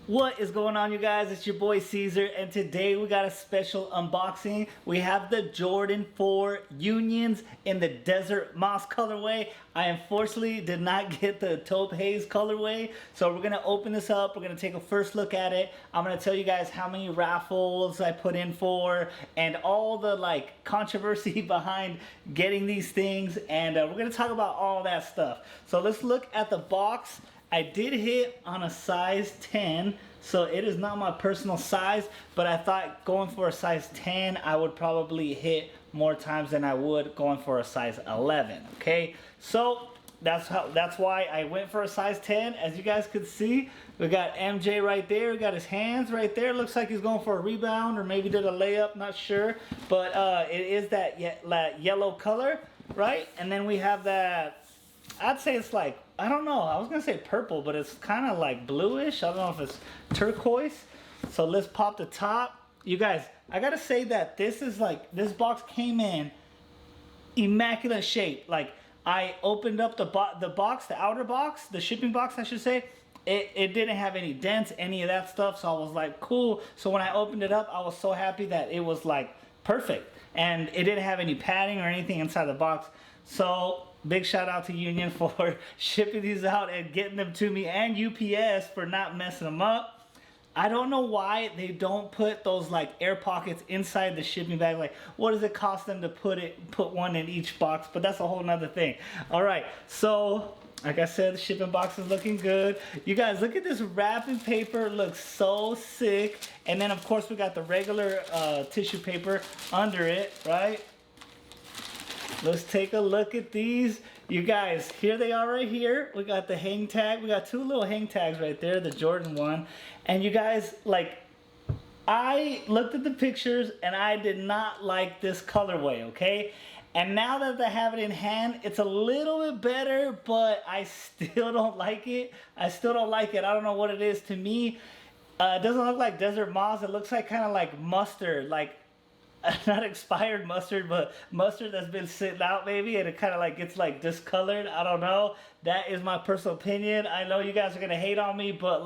What is going on, you guys? It's your boy Caesar, and today we got a special unboxing. We have the Jordan 4 Unions in the Desert Moss colorway. I unfortunately did not get the taupe haze colorway, so we're gonna open this up. We're gonna take a first look at it. I'm gonna tell you guys how many raffles I put in for and all the controversy behind getting these things, and we're gonna talk about all that stuff. So let's look at the box. I did hit on a size 10, so it is not my personal size, but I thought going for a size 10, I would probably hit more times than I would going for a size 11, okay? So that's why I went for a size 10. As you guys could see, we got MJ right there, we got his hands right there. Looks like he's going for a rebound or maybe did a layup, not sure. But it is that yellow color, right? And then we have that, I'd say it's like, I don't know, I was gonna say purple, but it's kind of like bluish. I don't know if it's turquoise. So let's pop the top. You guys, I gotta say that this is this box came in immaculate shape. Like, I opened up the box, the outer box, the shipping box I should say. It didn't have any dents, any of that stuff. So I was like, cool. So when I opened it up, I was so happy that it was like perfect. And it didn't have any padding or anything inside the box. So big shout out to Union for shipping these out and getting them to me, and UPS for not messing them up. I don't know why they don't put those air pockets inside the shipping bag. Like, what does it cost them to put one in each box? But that's a whole nother thing. All right, so like I said, the shipping box is looking good. You guys, look at this wrapping paper. It looks so sick. And then of course we got the regular tissue paper under it, right? Let's take a look at these. You guys, here they are right here. We got the hang tag. We got two little hang tags right there, the Jordan one. And you guys, I looked at the pictures and I did not like this colorway, okay? And now that I have it in hand, it's a little bit better, but I still don't like it. I don't know what it is to me. It doesn't look like desert moss. It looks like kind of like mustard, not expired mustard, but mustard that's been sitting out maybe, and it kind of gets discolored. I don't know. That is my personal opinion. I know you guys are gonna hate on me, but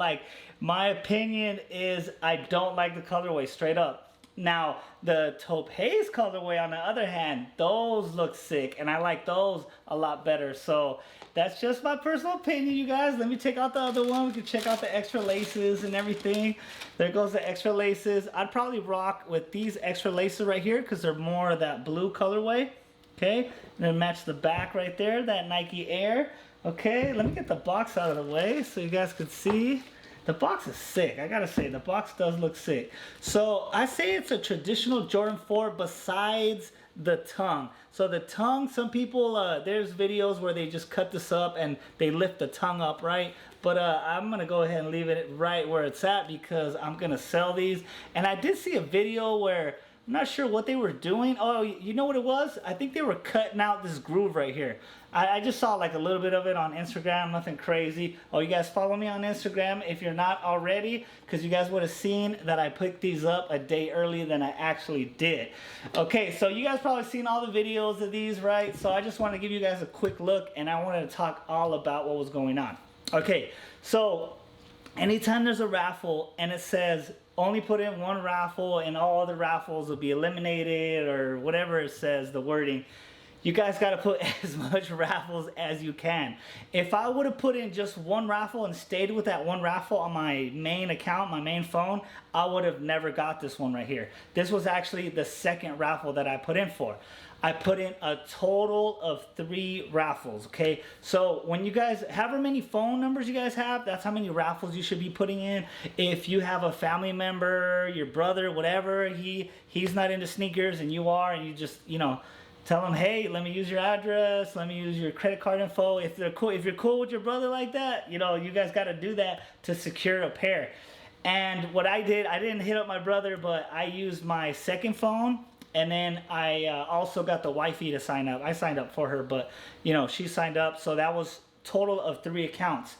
my opinion is I don't like the colorway, straight up. Now the taupe haze colorway on the other hand, those look sick, and I like those a lot better. So that's just my personal opinion, you guys. Let me take out the other one. We can check out the extra laces and everything. There goes the extra laces. I'd probably rock with these extra laces right here because they're more of that blue colorway. Okay, and then match the back right there, that Nike Air. Okay, let me get the box out of the way so you guys can see. The box is sick. I gotta say, the box does look sick. So I say it's a traditional Jordan 4 besides the tongue. So the tongue, some people, there's videos where they just cut this up and they lift the tongue up, right? But I'm gonna go ahead and leave it right where it's at because I'm gonna sell these. And I did see a video where, I'm not sure what they were doing. Oh, you know what it was? I think they were cutting out this groove right here. I just saw a little bit of it on Instagram, nothing crazy. Oh, you guys follow me on Instagram if you're not already, because you guys would have seen that I picked these up a day earlier than I actually did. Okay, so you guys probably seen all the videos of these, right? So I just want to give you guys a quick look, and I wanted to talk all about what was going on. Okay, so anytime there's a raffle and it says only put in one raffle and all other raffles will be eliminated or whatever it says, the wording, you guys got to put as much raffles as you can. If I would have put in just one raffle and stayed with that one raffle on my main account, my main phone, I would have never got this one right here. This was actually the second raffle that I put in for. I put in a total of 3 raffles, okay? So when you guys, however many phone numbers you guys have, that's how many raffles you should be putting in. If you have a family member, your brother, whatever, he's not into sneakers and you are, and you just, tell them, hey, let me use your address, let me use your credit card info. If they're cool, if you're cool with your brother like that, you guys got to do that to secure a pair. And what I did, I didn't hit up my brother, but I used my second phone. And then I also got the wifey to sign up. I signed up for her, but she signed up. So that was total of 3 accounts.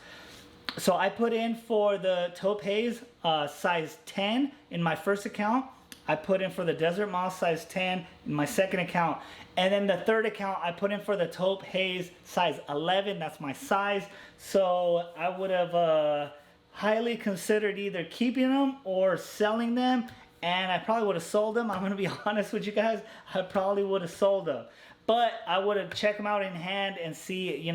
So I put in for the taupe haze size 10 in my first account. I put in for the desert moss size 10 in my second account. And then the third account I put in for the taupe haze size 11. That's my size. So I would have highly considered either keeping them or selling them, and I probably would have sold them. I'm gonna be honest with you guys, I probably would have sold them. But I would have checked them out in hand and see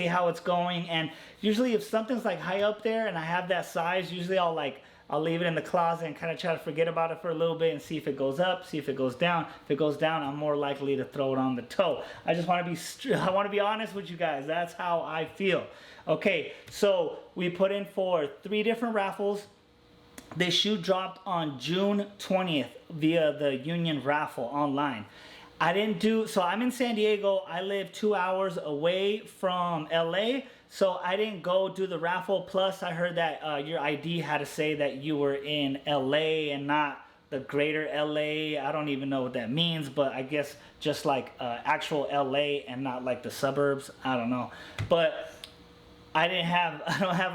how it's going. And usually if something's like high up there and I have that size, usually I'll leave it in the closet and kind of try to forget about it for a little bit and see if it goes up, see if it goes down. If it goes down, I'm more likely to throw it on the toe. I just want to be honest with you guys. That's how I feel. Okay, so we put in for 3 different raffles. The shoe dropped on June 20th via the Union Raffle online. So I'm in San Diego. I live 2 hours away from LA, so I didn't go do the raffle. Plus, I heard that your ID had to say that you were in LA and not the greater LA. I don't even know what that means, but I guess just like actual LA and not like the suburbs. I don't know. But I don't have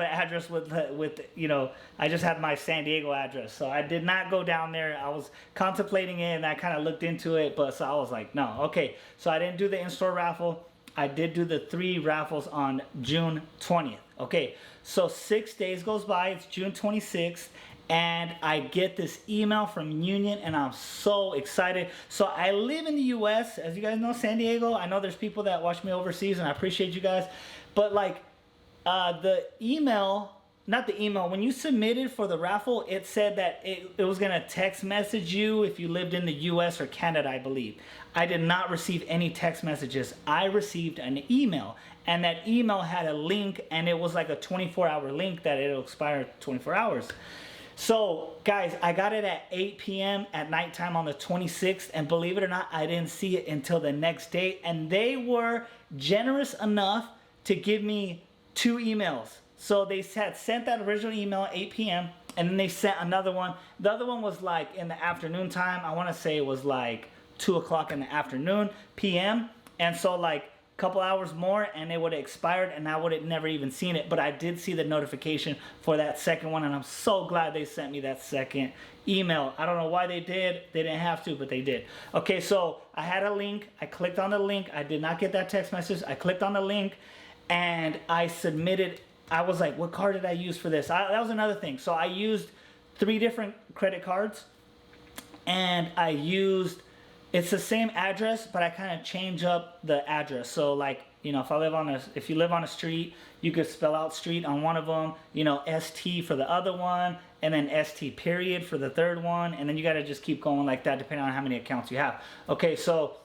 an address with I just had my San Diego address. So I did not go down there. I was contemplating it and I kind of looked into it, but so I was like, no, okay. So I didn't do the in-store raffle. I did do the 3 raffles on June 20th. Okay, so 6 days goes by, it's June 26th, and I get this email from Union and I'm so excited. So I live in the US, as you guys know, San Diego. I know there's people that watch me overseas and I appreciate you guys, but like, when you submitted for the raffle, it said that it was going to text message you if you lived in the US or Canada, I believe. I did not receive any text messages. I received an email, and that email had a link, and it was like a 24-hour link that it'll expire 24 hours. So, guys, I got it at 8 p.m. at nighttime on the 26th, and believe it or not, I didn't see it until the next day, and they were generous enough to give me 2 emails. So they had sent that original email at 8 p.m. and then they sent another one. The other one was like in the afternoon time. I want to say it was like 2 o'clock in the afternoon, p.m. And so like a couple hours more and it would have expired and I would have never even seen it. But I did see the notification for that second one and I'm so glad they sent me that second email. I don't know why they did. They didn't have to, but they did. Okay, so I had a link. I clicked on the link. I did not get that text message. I clicked on the link and I submitted. I was like, what card did I use for this? That was another thing. So I used 3 different credit cards and I used, it's the same address, but I kind of change up the address. So like, if you live on a street, you could spell out street on one of them, ST for the other one, and then ST period for the third one. And then you got to just keep going like that depending on how many accounts you have. Okay, so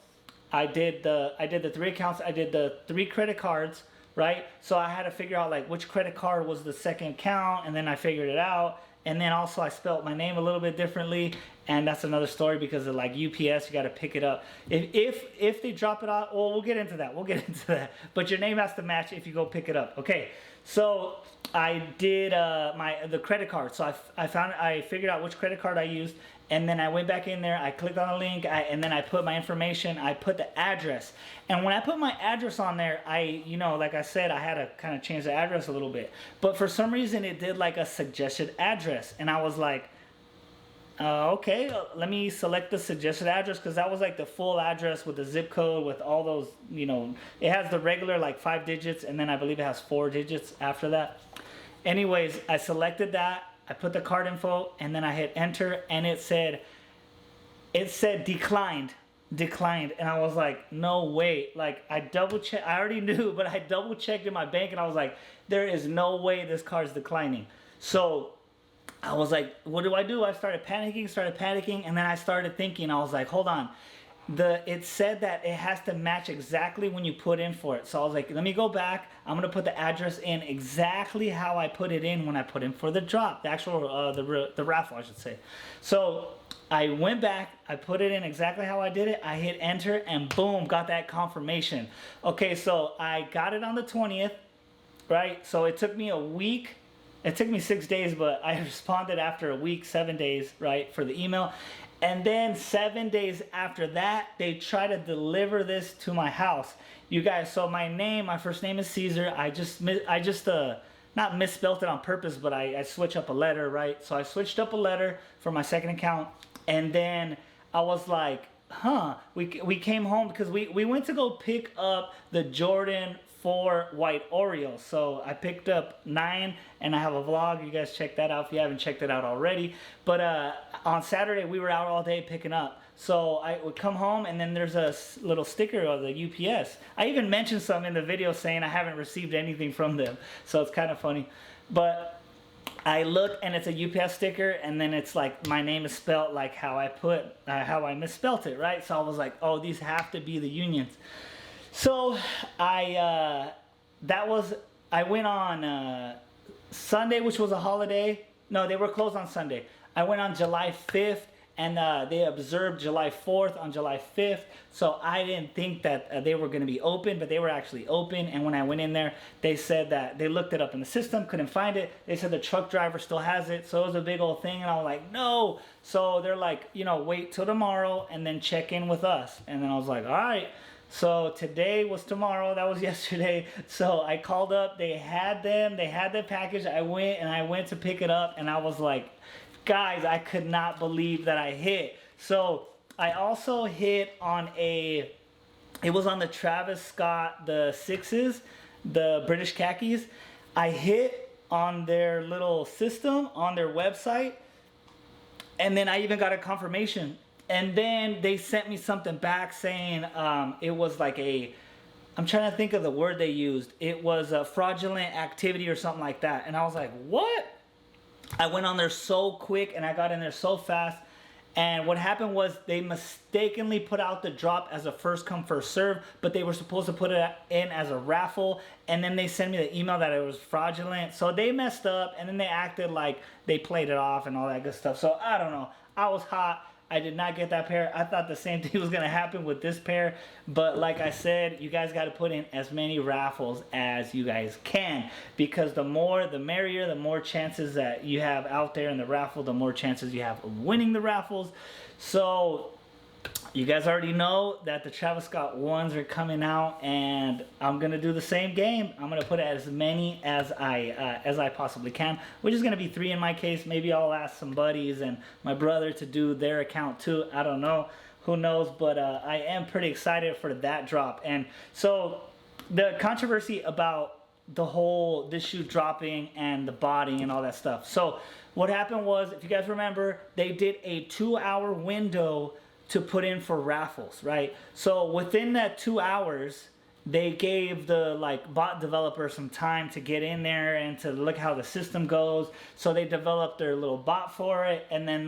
I did the 3 accounts. I did the 3 credit cards. Right? So I had to figure out like which credit card was the second account, and then I figured it out. And then also I spelled my name a little bit differently, and that's another story because of like UPS, you got to pick it up. If they drop it off, well, we'll get into that. But your name has to match if you go pick it up. Okay. So I did the credit card. So I figured out which credit card I used, and then I went back in there, I clicked on the link, and then I put my information, I put the address. And when I put my address on there, like I said, I had to kind of change the address a little bit. But for some reason, it did like a suggested address. And I was like, okay, let me select the suggested address, because that was like the full address with the zip code with all those, it has the regular like 5 digits, and then I believe it has 4 digits after that. Anyways, I selected that. I put the card info and then I hit enter and it said declined, and I was like, no way. Like I double checked, I already knew, but I double checked in my bank and I was like, there is no way this card's declining. So I was like, what do? I started panicking, and then I started thinking, I was like, hold on. It said that it has to match exactly when you put in for it. So I was like, let me go back. I'm going to put the address in exactly how I put it in when I put in for the drop, the actual, the raffle, I should say. So I went back, I put it in exactly how I did it. I hit enter and boom, got that confirmation. Okay, so I got it on the 20th, right? So it took me a week. It took me 6 days, but I responded after a week, 7 days, right, for the email. And then 7 days after that, they try to deliver this to my house. You guys, so my first name is Caesar. I just not misspelled it on purpose, but I switched up a letter, right? So I switched up a letter for my second account. And then I was like, we came home because we went to go pick up the Jordan 4 white Oreos. So I picked up 9, and I have a vlog. You guys check that out if you haven't checked it out already. But on Saturday, we were out all day picking up. So I would come home, and then there's a little sticker of the UPS. I even mentioned some in the video saying I haven't received anything from them. So it's kind of funny. But I look, and it's a UPS sticker, and then it's like my name is spelled like how I misspelt it, right? So I was like, oh, these have to be the Unions. So I went on Sunday, which was a holiday. No, they were closed on Sunday. I went on July 5th, and they observed July 4th on July 5th. So I didn't think that they were going to be open, but they were actually open. And when I went in there, they said that they looked it up in the system, couldn't find it. They said the truck driver still has it. So it was a big old thing. And I was like, no. So they're like, you know, wait till tomorrow and then check in with us. And then I was like, all right. So today was tomorrow. That was yesterday. So I called up. They had the package. I went to pick it up, and I was like, guys, I could not believe that I hit. So I also hit on it was on the Travis Scott, the 6s, the British khakis. I hit on their little system, on their website, and then I even got a confirmation. And then they sent me something back saying it was like I'm trying to think of the word they used. It was a fraudulent activity or something like that. And I was like, what? I went on there so quick, and I got in there so fast. And what happened was they mistakenly put out the drop as a first come first serve, but they were supposed to put it in as a raffle. And then they sent me the email that it was fraudulent. So they messed up, and then they acted like they played it off and all that good stuff. So I don't know. I was hot. I did not get that pair. I thought the same thing was going to happen with this pair. But like I said, you guys got to put in as many raffles as you guys can. Because the more, the merrier, the more chances that you have out there in the raffle, the more chances you have of winning the raffles. So you guys already know that the Travis Scott ones are coming out, and I'm gonna do the same game. I'm gonna put as many as I possibly can, which is gonna be 3 in my case. Maybe I'll ask some buddies and my brother to do their account too. I don't know, who knows? But I am pretty excited for that drop. And so the controversy about this shoe dropping and the body and all that stuff. So what happened was, if you guys remember, they did a 2-hour window to put in for raffles, right? So within that 2 hours, they gave the bot developer some time to get in there and to look how the system goes. So they developed their little bot for it, and then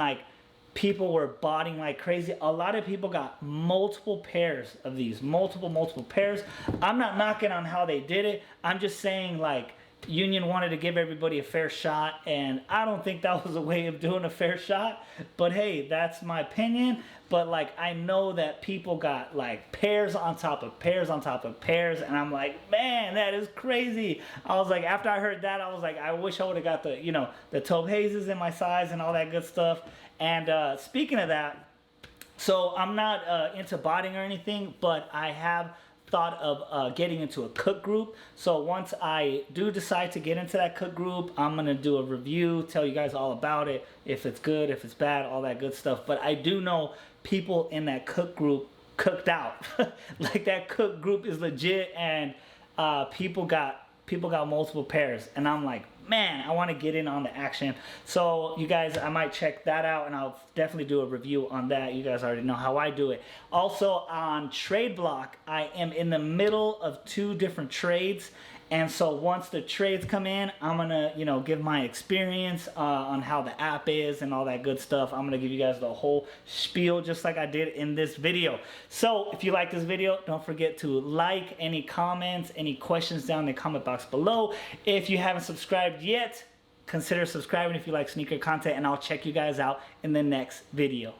people were botting like crazy. A lot of people got multiple pairs of these, multiple pairs. I'm not knocking on how they did it. I'm just saying Union wanted to give everybody a fair shot, and I don't think that was a way of doing a fair shot. But hey, that's my opinion. But I know that people got pairs on top of pairs on top of pairs, and I'm like, man, that is crazy. I was like, after I heard that, I was like, I wish I would have got the taupe hazes in my size and all that good stuff. And speaking of that, so I'm not into botting or anything, but I have thought of getting into a cook group. So once I do decide to get into that cook group, I'm gonna do a review, tell you guys all about it, if it's good, if it's bad, all that good stuff. But I do know people in that cook group cooked out. That cook group is legit, and people got multiple pairs, and I'm like, man, I want to get in on the action. So you guys, I might check that out, and I'll definitely do a review on that. You guys already know how I do it. Also on Trade Block, I am in the middle of 2 different trades. And so once the trades come in, I'm gonna, give my experience on how the app is and all that good stuff. I'm gonna give you guys the whole spiel, just like I did in this video. So if you like this video, don't forget to like, any comments, any questions down in the comment box below. If you haven't subscribed yet, consider subscribing if you like sneaker content, and I'll check you guys out in the next video.